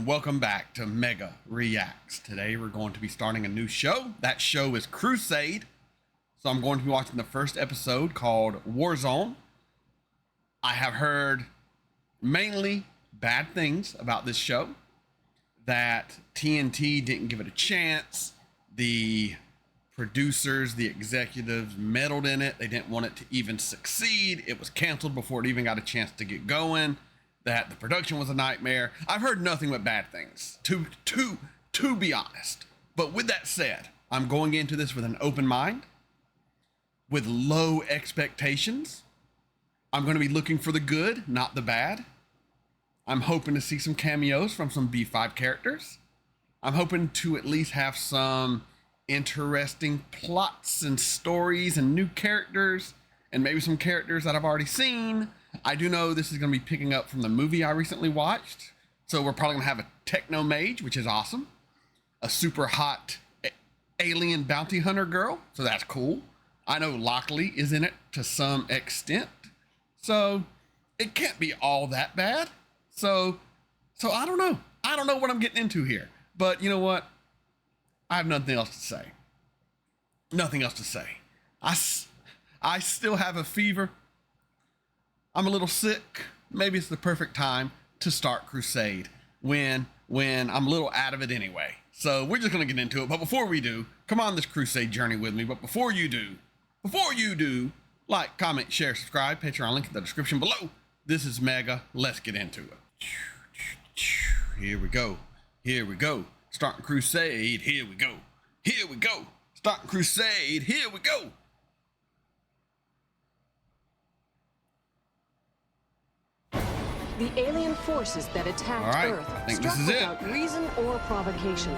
welcome back to Mega Reacts. Today we're going to be starting a new show. That show is Crusade. So I'm going to be watching the first episode called Warzone. I have heard mainly bad things about this show. That TNT didn't give it a chance. The producers, the executives meddled in it. They didn't want it to even succeed. It was canceled before it even got a chance to get going. That the production was a nightmare. I've heard nothing but bad things, to be honest. But with that said, I'm going into this with an open mind, with low expectations. I'm going to be looking for the good, not the bad. I'm hoping to see some cameos from some B5 characters. I'm hoping to at least have some interesting plots and stories and new characters, and maybe some characters that I've already seen. I do know this is going to be picking up from the movie I recently watched. So we're probably going to have a techno mage, which is awesome. A super hot alien bounty hunter girl. So that's cool. I know Lockley is in it to some extent. So it can't be all that bad. So I don't know. I don't know what I'm getting into here. But you know what? I have nothing else to say. Nothing else to say. I still have a fever. I'm a little sick. Maybe it's the perfect time to start Crusade when I'm a little out of it anyway. So we're just going to get into it. But before we do, come on this Crusade journey with me. But before you do, like, comment, share, subscribe, Patreon link in the description below. This is Mega. Let's get into it. Here we go. Here we go. Starting Crusade. Here we go. Here we go. Starting Crusade. Here we go. The alien forces that attacked Earth struck without reason or provocation.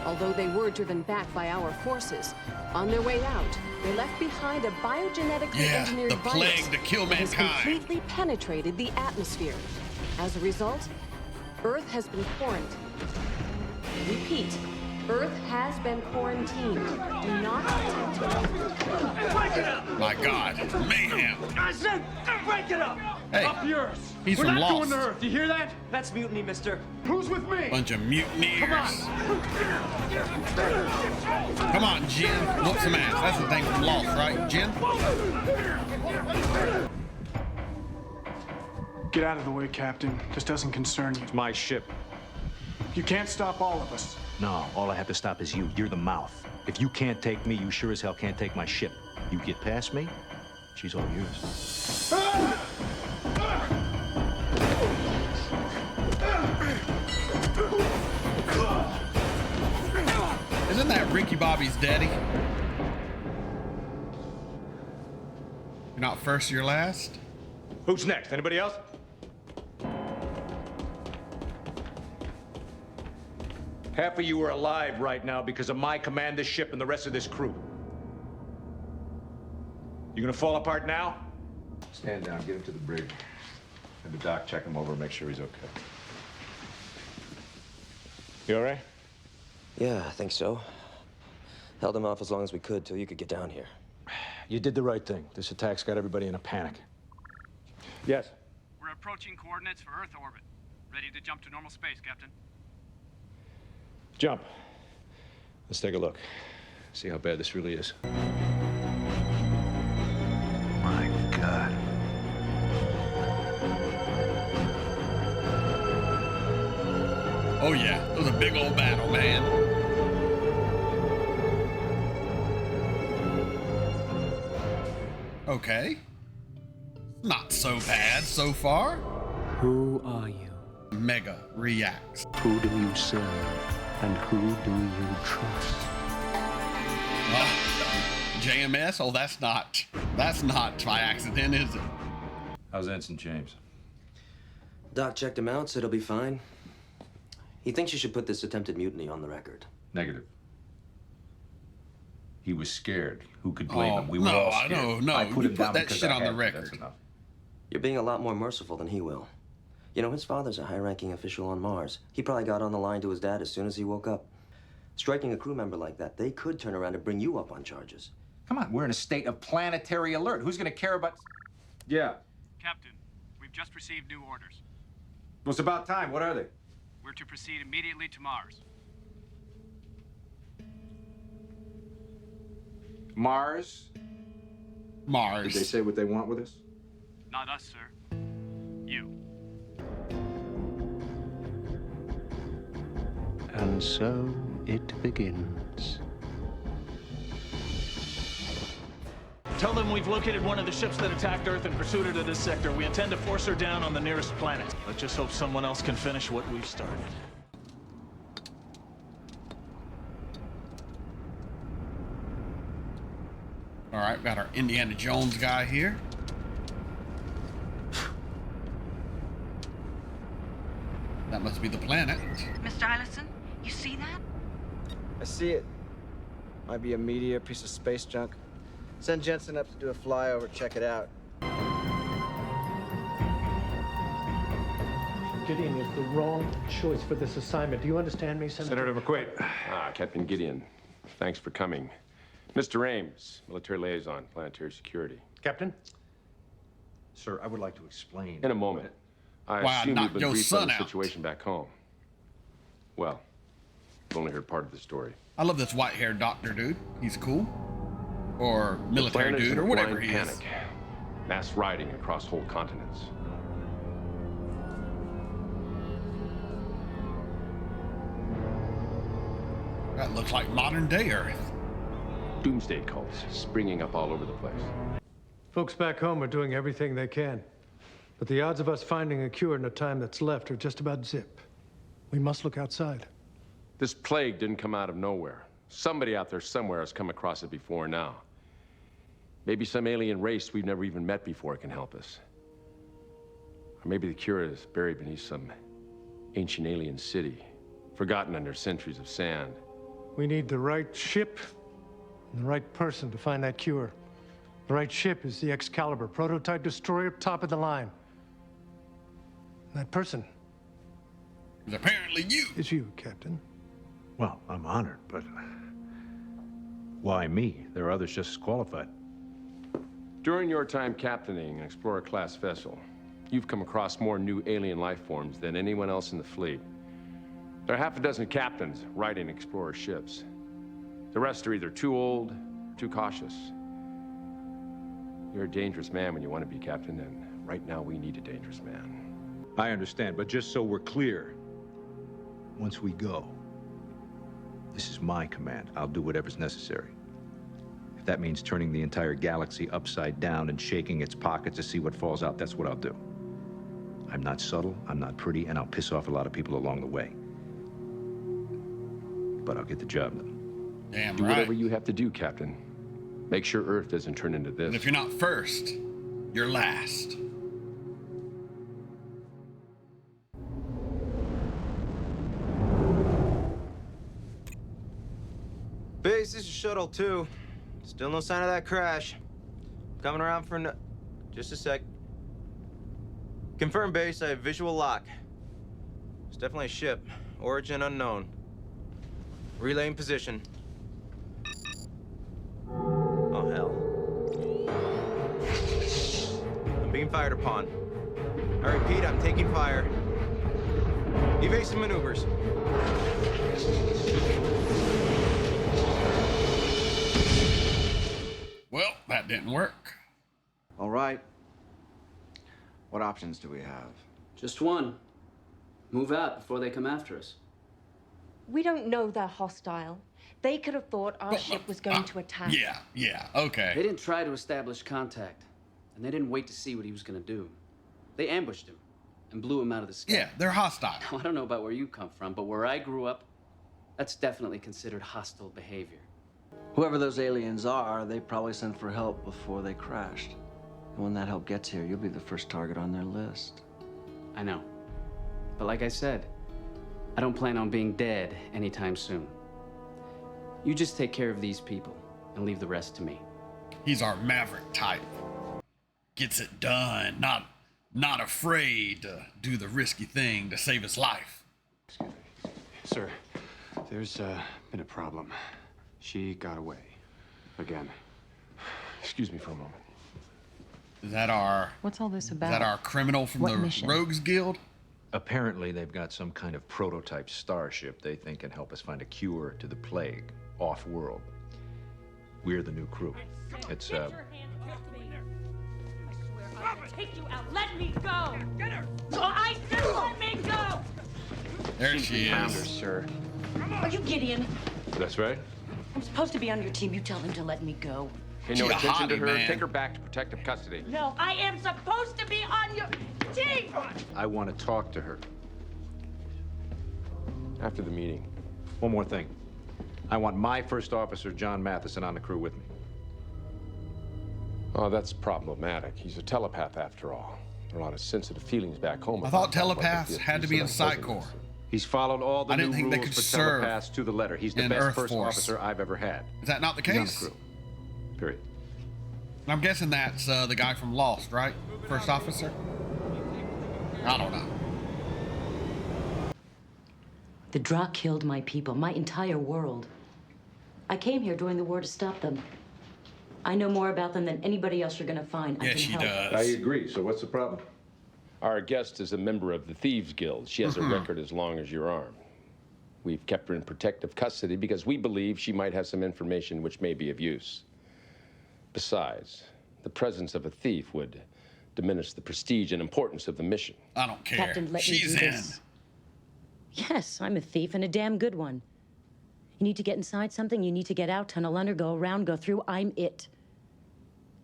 Although they were driven back by our forces, on their way out, they left behind a biogenetically engineered virus plague to kill mankind. that has completely penetrated the atmosphere. As a result, Earth has been quarantined. Repeat, Earth has been quarantined. Do not attempt to... Break it up! My God, mayhem! I said, break it up! Hey, up yours! He's We're from not Lost. going to Earth, you hear that? That's mutiny, mister. Who's with me? Bunch of mutineers. Come on! Come on, Jin. Whoop some ass. That's the thing from Lost, right, Jin? Get out of the way, Captain. This doesn't concern you. It's my ship. You can't stop all of us. No, all I have to stop is you. You're the mouth. If you can't take me, you sure as hell can't take my ship. You get past me, she's all yours. Isn't that Ricky Bobby's daddy? You're not first, you're last? Who's next? Anybody else? Half of you are alive right now because of my command this ship and the rest of this crew. You gonna fall apart now? Stand down, get him to the brig. Have the doc check him over and make sure he's okay. You all right? Yeah, I think so. Held him off as long as we could till you could get down here. You did the right thing. This attack's got everybody in a panic. Yes? We're approaching coordinates for Earth orbit. Ready to jump to normal space, Captain. Jump. Let's take a look. See how bad this really is. My God. Oh yeah, it was a big old battle, man. Okay. Not so bad so far. Who are you? Mega Reacts. Who do you serve? And who do you trust? JMS? Oh, that's not by accident, is it? How's Ensign James? Doc checked him out, said he'll be fine. He thinks you should put this attempted mutiny on the record. Negative. He was scared. Who could blame him? We were no, all scared. no, I put him down that because shit I on the had to. record. That's enough. You're being a lot more merciful than he will. You know, his father's a high-ranking official on Mars. He probably got on the line to his dad as soon as he woke up. Striking a crew member like that, they could turn around and bring you up on charges. Come on, we're in a state of planetary alert. Who's going to care about... Yeah. Captain, we've just received new orders. Well, it's about time. What are they? We're to proceed immediately to Mars. Mars? Mars. Did they say what they want with us? Not us, sir. You. And so it begins. Tell them we've located one of the ships that attacked Earth and pursued her to this sector. We intend to force her down on the nearest planet. Let's just hope someone else can finish what we've started. All right, got our Indiana Jones guy here. That must be the planet. Mr. Eilerson, you see that? I see it. Might be a meteor, piece of space junk. Send Jensen up to do a flyover, check it out. Gideon is the wrong choice for this assignment. Do you understand me, Senator? Senator McQuaid. Captain Gideon. Thanks for coming. Mr. Ames, military liaison, planetary security. Captain? Sir, I would like to explain. In a moment. I assume you've been briefed on the situation back home. Well, I've only heard part of the story. I love this white-haired doctor dude. He's cool. Or military dude, or whatever he is. Mass rioting across whole continents. That looks like modern-day Earth. Doomsday cults springing up all over the place. Folks back home are doing everything they can. But the odds of us finding a cure in the time that's left are just about zip. We must look outside. This plague didn't come out of nowhere. Somebody out there somewhere has come across it before now. Maybe some alien race we've never even met before can help us. Or maybe the cure is buried beneath some ancient alien city, forgotten under centuries of sand. We need the right ship and the right person to find that cure. The right ship is the Excalibur, prototype destroyer, top of the line. And that person is apparently you. It's you, Captain. Well, I'm honored, but why me? There are others just as qualified. During your time captaining an Explorer-class vessel, you've come across more new alien life forms than anyone else in the fleet. There are half a dozen captains riding Explorer ships. The rest are either too old, or too cautious. You're a dangerous man when you want to be captain, and right now we need a dangerous man. I understand, but just so we're clear, once we go, this is my command. I'll do whatever's necessary. If that means turning the entire galaxy upside down and shaking its pockets to see what falls out, that's what I'll do. I'm not subtle, I'm not pretty, and I'll piss off a lot of people along the way. But I'll get the job done. Damn do right. Whatever you have to do, Captain. Make sure Earth doesn't turn into this. And if you're not first, you're last. Base, this is Shuttle 2. Still no sign of that crash. Coming around for just a sec. Confirm, base, I have visual lock. It's definitely a ship. Origin unknown. Relaying position. Oh, hell. I'm being fired upon. I repeat, I'm taking fire. Evasive maneuvers. Well, that didn't work. All right. What options do we have? Just one. Move out before they come after us. We don't know they're hostile. They could have thought our ship was going to attack. Yeah, okay. They didn't try to establish contact, and they didn't wait to see what he was going to do. They ambushed him and blew him out of the sky. Yeah, they're hostile. Now, I don't know about where you come from, but where I grew up, that's definitely considered hostile behavior. Whoever those aliens are, they probably sent for help before they crashed. And when that help gets here, you'll be the first target on their list. I know. But like I said, I don't plan on being dead anytime soon. You just take care of these people and leave the rest to me. He's our maverick type. Gets it done, not afraid to do the risky thing to save his life. Sir, there's been a problem. She got away. Again. Excuse me for a moment. Is that our... What's all this about? Is that our criminal from the mission? Rogues Guild? Apparently, they've got some kind of prototype starship they think can help us find a cure to the plague off-world. We're the new crew. It's, Get your hands off me! I swear I will take you out. Let me go! Get her! Oh, I said let me go! There she is. Founder, sir. Are you Gideon? That's right. I'm supposed to be on your team. You tell him to let me go. Pay no attention to her. Take her back to protective custody. No, I am supposed to be on your team! I want to talk to her. After the meeting. One more thing. I want my first officer, John Matheson, on the crew with me. Oh, that's problematic. He's a telepath, after all. There are a lot of sensitive feelings back home. I thought telepaths had to be in Psi Corps. He's followed all the I didn't new think they rules could for serve telepaths to the letter. He's the in best Earth first Force. officer I've ever had. Is that not the He's on case? the crew. Period. I'm guessing that's the guy from Lost, right? First officer? I don't know. The Dra killed my people, my entire world. I came here during the war to stop them. I know more about them than anybody else you're gonna find. Yes, she does. I agree. So what's the problem? Our guest is a member of the Thieves Guild. She has a record as long as your arm. We've kept her in protective custody because we believe she might have some information which may be of use. Besides, the presence of a thief would diminish the prestige and importance of the mission. I don't care. Captain, let me She's do in. this. Yes, I'm a thief and a damn good one. You need to get inside something, you need to get out, tunnel under, go around, go through. I'm it.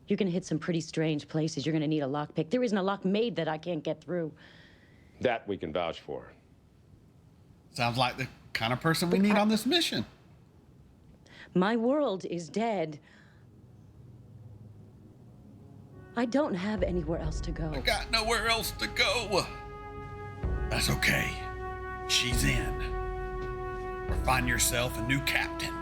You're gonna hit some pretty strange places. You're gonna need a lockpick. There isn't a lock made that I can't get through. That we can vouch for. Sounds like the kind of person we need on this mission. My world is dead. I don't have anywhere else to go. I got nowhere else to go. That's okay. She's in. Or find yourself a new captain.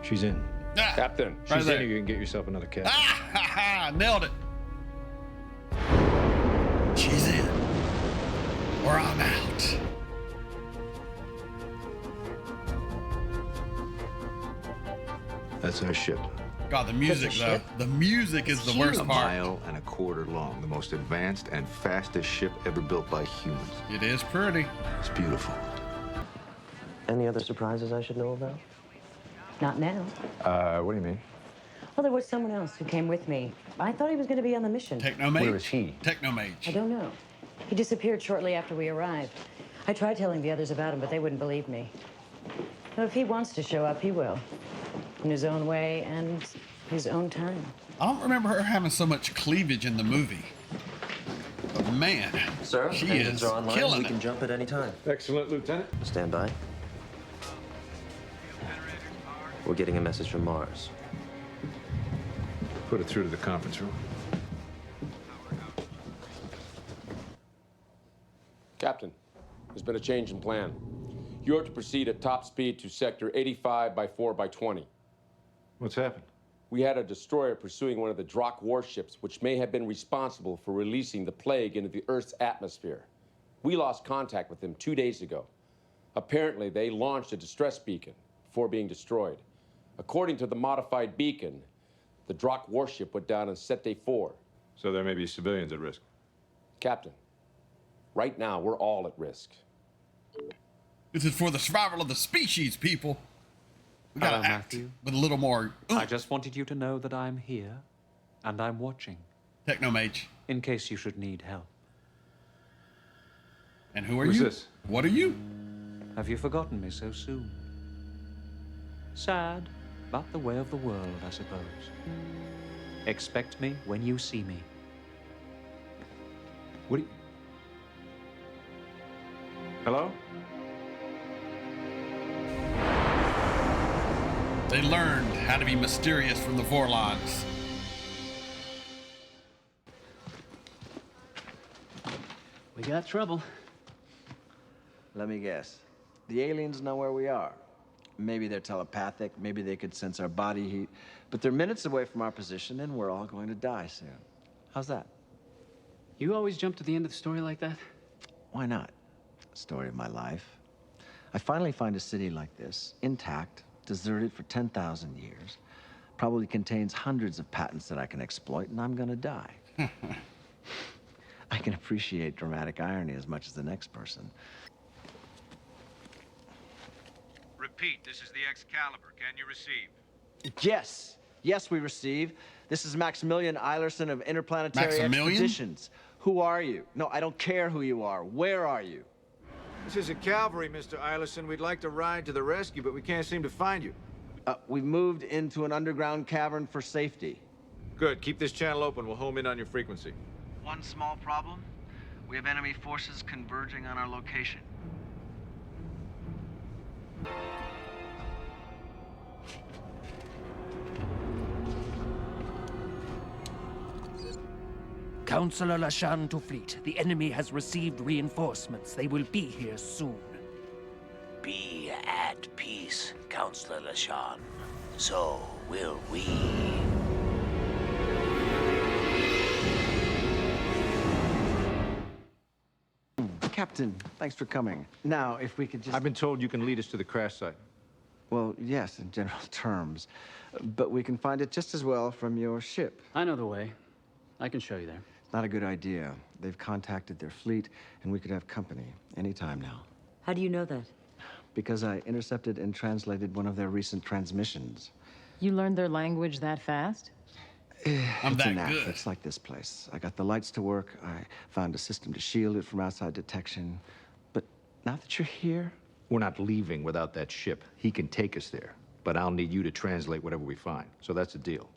She's in. Ah, Captain. right She's there. in, or you can get yourself another captain. Ah, ha, ha, nailed it. She's in. Or I'm out. That's our ship. God, the music, though. ship? The music is the worst A part. mile and a quarter long, the most advanced and fastest ship ever built by humans. It is pretty. It's beautiful. Any other surprises I should know about? Not now. What do you mean? Well, there was someone else who came with me. I thought he was gonna be on the mission. Technomage? Where is he? Technomage. I don't know. He disappeared shortly after we arrived. I tried telling the others about him, but they wouldn't believe me. So if he wants to show up, he will. In his own way and his own time. I don't remember her having so much cleavage in the movie. But man, Sir, she engines is are online. killing We it. can jump at any time. Excellent, Lieutenant. Stand by. We're getting a message from Mars. Put it through to the conference room. Captain, there's been a change in plan. You're to proceed at top speed to sector 85 by 4 by 20. What's happened? We had a destroyer pursuing one of the Drak warships, which may have been responsible for releasing the plague into the Earth's atmosphere. We lost contact with them 2 days ago. Apparently, they launched a distress beacon before being destroyed. According to the modified beacon, the Drak warship went down on Sector 4. So there may be civilians at risk. Captain, right now, we're all at risk. This is for the survival of the species, people. We gotta Hello, act Matthew. with a little more I just wanted you to know that I'm here, and I'm watching. Technomage. In case you should need help. And who are Who's you? this? What are you? Have you forgotten me so soon? Sad, but the way of the world, I suppose. Expect me when you see me. What do you... Hello? They learned how to be mysterious from the Vorlons. We got trouble. Let me guess. The aliens know where we are. Maybe they're telepathic, maybe they could sense our body heat, but they're minutes away from our position and we're all going to die soon. How's that? You always jump to the end of the story like that? Why not? Story of my life. I finally find a city like this, intact, deserted for 10,000 years, probably contains hundreds of patents that I can exploit, and I'm gonna die. I can appreciate dramatic irony as much as the next person. Repeat, this is the Excalibur. Can you receive? Yes. Yes, we receive. This is Maximilian Eilerson of Interplanetary Expeditions. Who are you? No, I don't care who you are. Where are you? This isn't cavalry, Mr. Eilerson. We'd like to ride to the rescue, but we can't seem to find you. We've moved into an underground cavern for safety. Good. Keep this channel open. We'll home in on your frequency. One small problem. We have enemy forces converging on our location. Counselor Lashan to fleet. The enemy has received reinforcements. They will be here soon. Be at peace, Counselor Lashan. So will we. Captain, thanks for coming. Now, if we could just... I've been told you can lead us to the crash site. Well, yes, in general terms. But we can find it just as well from your ship. I know the way. I can show you there. Not a good idea. They've contacted their fleet, and we could have company anytime now. How do you know that? Because I intercepted and translated one of their recent transmissions. You learned their language that fast? I'm It's that a knack. good. It's like this place. I got the lights to work. I found a system to shield it from outside detection. But now that you're here... We're not leaving without that ship. He can take us there, but I'll need you to translate whatever we find. So that's the deal.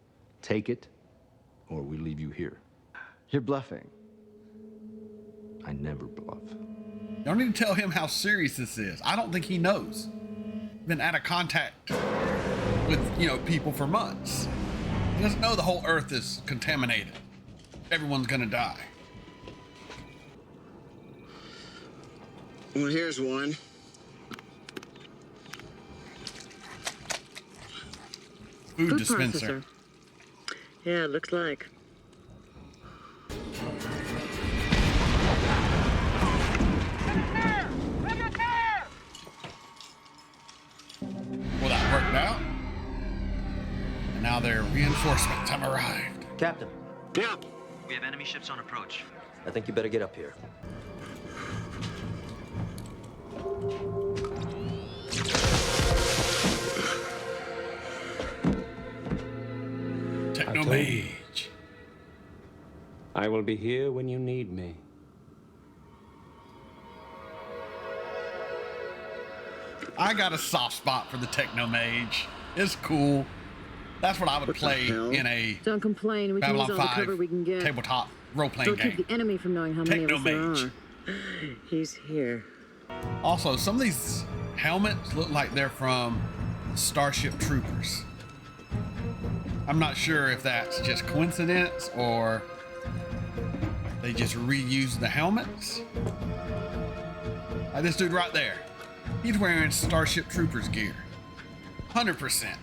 Take it, or we leave you here. You're bluffing. I never bluff. You don't need to tell him how serious this is. I don't think he knows. Been out of contact with, people for months. He doesn't know the whole Earth is contaminated. Everyone's gonna die. Well, here's one. Food dispenser. Processor. Yeah, looks like. Well, that worked out. And now their reinforcements have arrived. Captain. Yeah. We have enemy ships on approach. I think you better get up here. Technomage. I will be here when you need me. I got a soft spot for the Technomage. It's cool. That's what I would play in a Don't complain. We can Babylon use all the 5 cover we can get. tabletop role-playing Don't keep game. the enemy from knowing how many of us there Technomage. are. He's here. Also, some of these helmets look like they're from Starship Troopers. I'm not sure if that's just coincidence or they just reused the helmets. Like this dude right there. He's wearing Starship Troopers gear. 100%.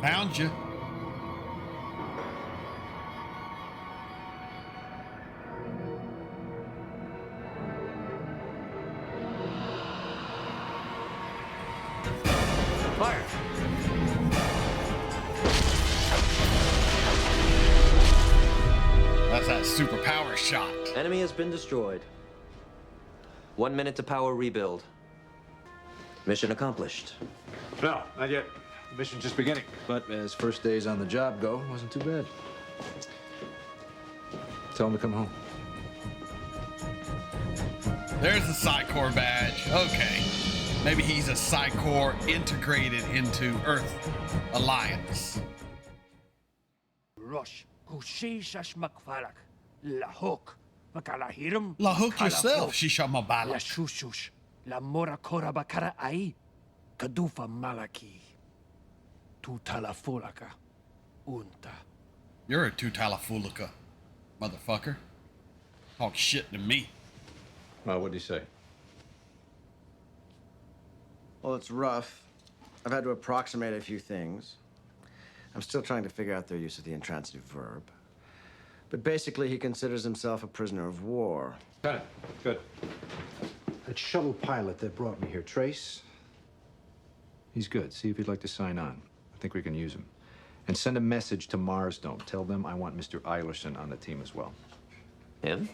Found you. Fire! That's that superpower shot. Enemy has been destroyed. 1 minute to power rebuild. Mission accomplished. No, not yet. The mission's just beginning. But as first days on the job go, it wasn't too bad. Tell him to come home. There's the Psy-Corps badge. Okay. Maybe he's a Psy-Corps integrated into Earth Alliance. Rush. Kushishash Makfarak. Lahok. Makalahiram. Lahok yourself, Shisha La Mabalak. Shushush. La Morakora Bakara Ai. Kadufa Malaki. Tutalafulaka. Unta. You're a Tutalafulika, motherfucker. Talk shit to me. Well, what'd he say? Well, it's rough. I've had to approximate a few things. I'm still trying to figure out their use of the intransitive verb. But basically, he considers himself a prisoner of war. Got it. Good. That shuttle pilot that brought me here, Trace, he's good. See if he'd like to sign on. I think we can use him. And send a message to Marsdome. Tell them I want Mr. Eilerson on the team as well. Him?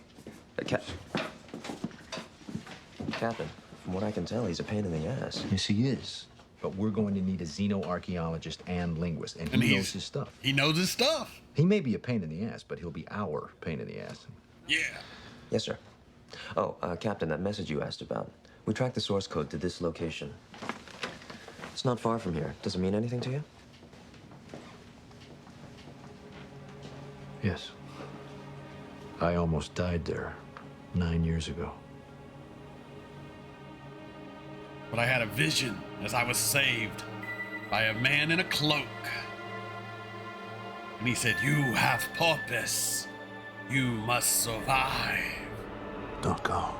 Captain, from what I can tell, he's a pain in the ass. Yes, he is. But we're going to need a xenoarchaeologist and linguist, and he knows his stuff. He knows his stuff. He may be a pain in the ass, but he'll be our pain in the ass. Yeah. Yes, sir. Oh, Captain, that message you asked about. We tracked the source code to this location. It's not far from here. Does it mean anything to you? Yes. I almost died there 9 years ago. But I had a vision as I was saved by a man in a cloak. And he said, "You have purpose. You must survive." Don't go.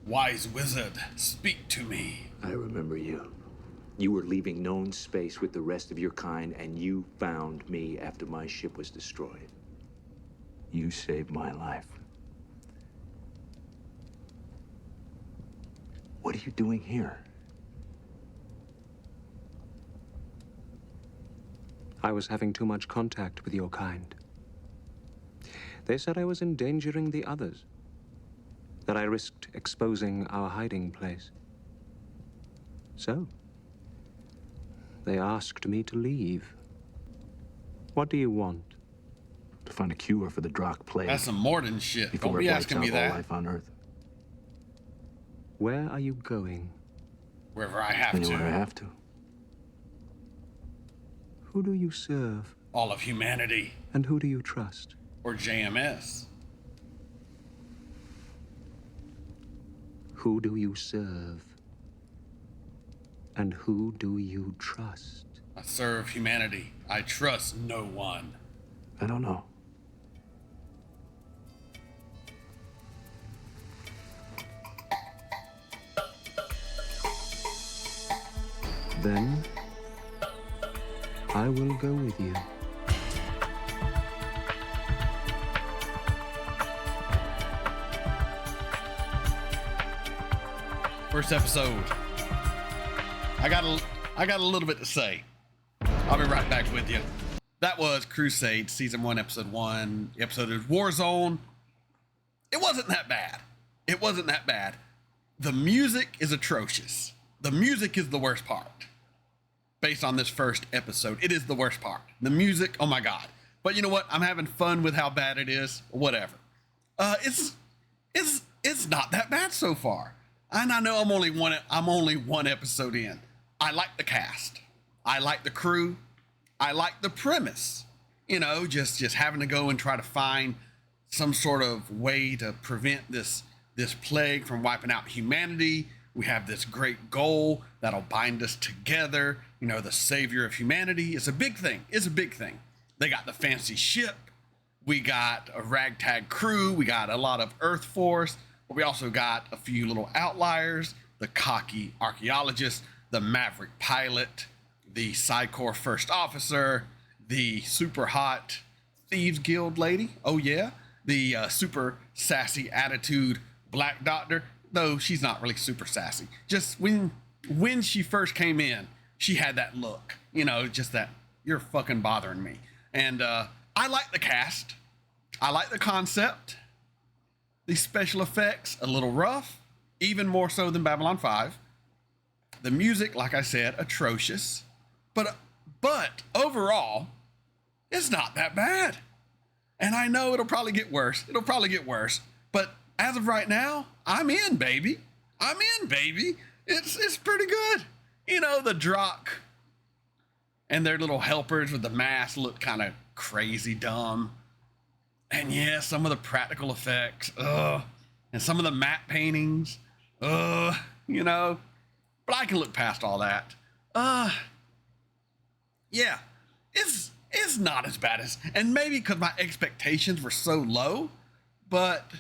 Wise wizard, speak to me. I remember you. You were leaving known space with the rest of your kind, and you found me after my ship was destroyed. You saved my life. What are you doing here? I was having too much contact with your kind. They said I was endangering the others, that I risked exposing our hiding place. So, they asked me to leave. What do you want? To find a cure for the Drakh plague. That's some Morden shit. Before Don't be it wipes asking out me all that. life on Earth. Where are you going? Wherever I have Anywhere to. I have to. Who do you serve? All of humanity. And who do you trust? Or JMS. Who do you serve? And who do you trust? I serve humanity. I trust no one. I don't know. Then, I will go with you. First episode. I got a little bit to say. I'll be right back with you. That was Crusade, Season 1, Episode 1. The episode is Warzone. It wasn't that bad. It wasn't that bad. The music is atrocious. The music is the worst part. Based on this first episode, it is the worst part. The music, oh my God. But you know what? I'm having fun with how bad it is. Whatever. It's not that bad so far. And I know I'm only one episode in. I like the cast. I like the crew. I like the premise. You know, just having to go and try to find some sort of way to prevent this plague from wiping out humanity. We have this great goal that'll bind us together. You know, the savior of humanity. It's a big thing. It's a big thing. They got the fancy ship. We got a ragtag crew. We got a lot of Earth Force. But we also got a few little outliers. The cocky archaeologist, the maverick pilot, the Psycor first officer, the super hot Thieves Guild lady. Oh yeah. The super sassy attitude Black Doctor. Though she's not really super sassy. Just when she first came in, she had that look. You know, just that, you're fucking bothering me. And I like the cast. I like the concept. The special effects, a little rough. Even more so than Babylon 5. The music, like I said, atrocious. But overall, it's not that bad. And I know it'll probably get worse. But as of right now, I'm in, baby. It's pretty good. You know, the Drakh and their little helpers with the masks look kind of crazy dumb. And yeah, some of the practical effects, and some of the matte paintings, you know, but I can look past all that. Yeah, it's not as bad as, and maybe because my expectations were so low, but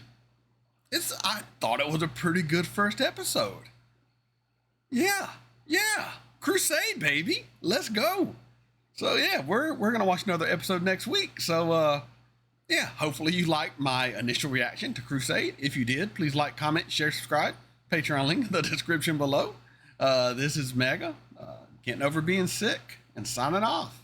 I thought it was a pretty good first episode. Yeah, Crusade, baby, let's go. So yeah, we're gonna watch another episode next week. So yeah, hopefully you liked my initial reaction to Crusade. If you did, please like, comment, share, subscribe. Patreon link in the description below. This is Mega, getting over being sick and signing off.